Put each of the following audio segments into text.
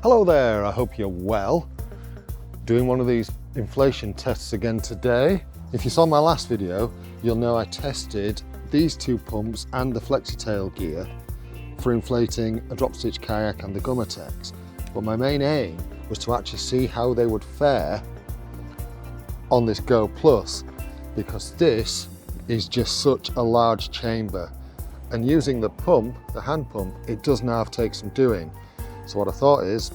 Hello there, I hope you're well. Doing one of these inflation tests again today. If you saw my last video, you'll know I tested these two pumps and the flexi-tail gear for inflating a drop stitch kayak and the Gummatex. But my main aim was to actually see how they would fare on this GoPlus, because this is just such a large chamber. And using the pump, the hand pump, it does now take some doing. So what I thought is,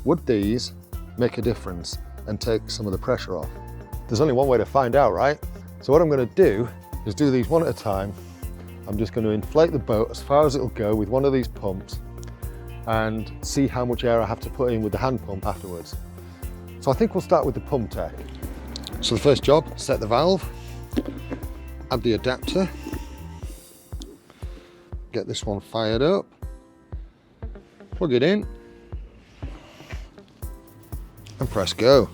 would these make a difference and take some of the pressure off? There's only one way to find out, right? So what I'm going to do is do these one at a time. I'm just going to inflate the boat as far as it'll go with one of these pumps and see how much air I have to put in with the hand pump afterwards. So I think we'll start with the pump tech. So the first job, set the valve, add the adapter, get this one fired up, plug it in, and press go.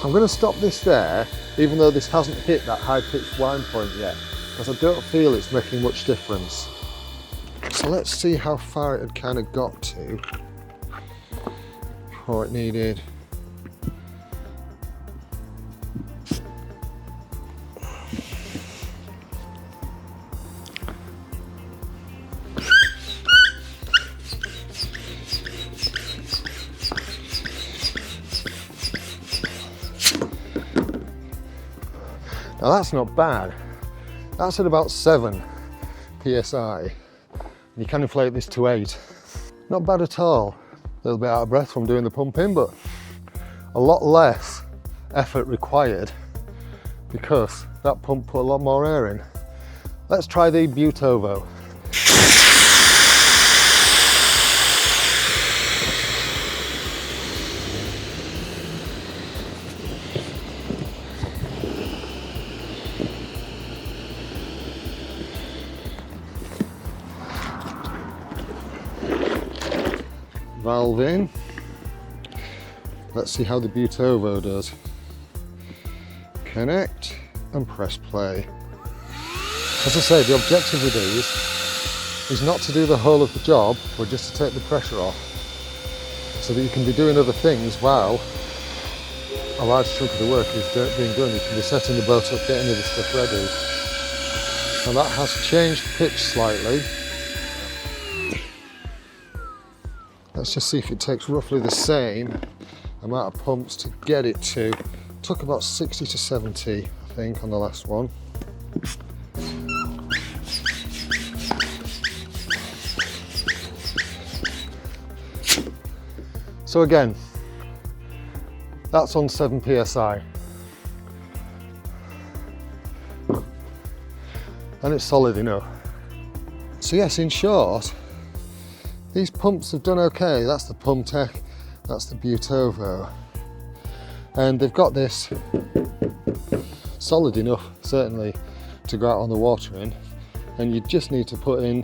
I'm going to stop this there, even though this hasn't hit that high-pitched whine point yet, because I don't feel it's making much difference. So let's see how far it had kind of got to before it needed. Now that's not bad. That's at about 7 psi. You can inflate this to 8. Not bad at all. A little bit out of breath from doing the pumping, but a lot less effort required because that pump put a lot more air in. Let's try the Butovo. Valve in. Let's see how the Butovo does. Connect and press play. As I say, the objective with these is not to do the whole of the job, but just to take the pressure off, so that you can be doing other things while a large chunk of the work is being done. You can be setting the boat up, getting other stuff ready. And that has changed pitch slightly. Let's just see if it takes roughly the same amount of pumps to get it to. It took about 60 to 70, I think, on the last one. So again, that's on 7 psi. And it's solid enough. So yes, in short, these pumps have done okay. That's the pump tech, that's the Butovo. And they've got this solid enough, certainly, to go out on the water in. And you just need to put in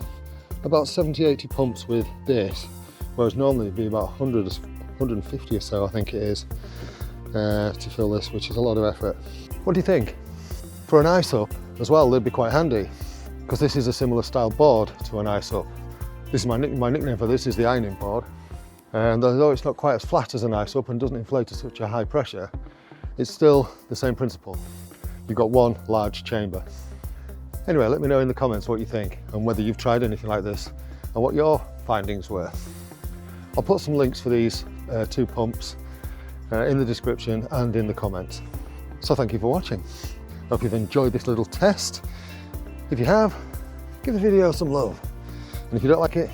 about 70-80 pumps with this, whereas normally it'd be about 150 or so, I think it is, to fill this, which is a lot of effort. What do you think? For an ice up as well, they'd be quite handy, because this is a similar style board to an ice up. This is my nickname for this is the ironing board. And although it's not quite as flat as an ice up and doesn't inflate to such a high pressure, it's still the same principle. You've got one large chamber. Anyway, let me know in the comments what you think and whether you've tried anything like this and what your findings were. I'll put some links for these two pumps in the description and in the comments. So thank you for watching. Hope you've enjoyed this little test. If you have, give the video some love. And if you don't like it,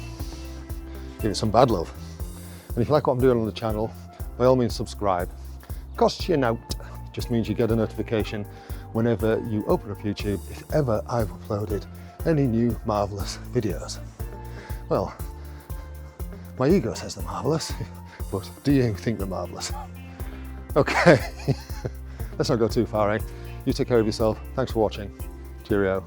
give it some bad love. And if you like what I'm doing on the channel, by all means subscribe. Costs you nought, just means you get a notification whenever you open up YouTube if ever I've uploaded any new marvellous videos. Well, my ego says they're marvellous, but do you think they're marvellous? Okay, let's not go too far, eh? You take care of yourself. Thanks for watching. Cheerio.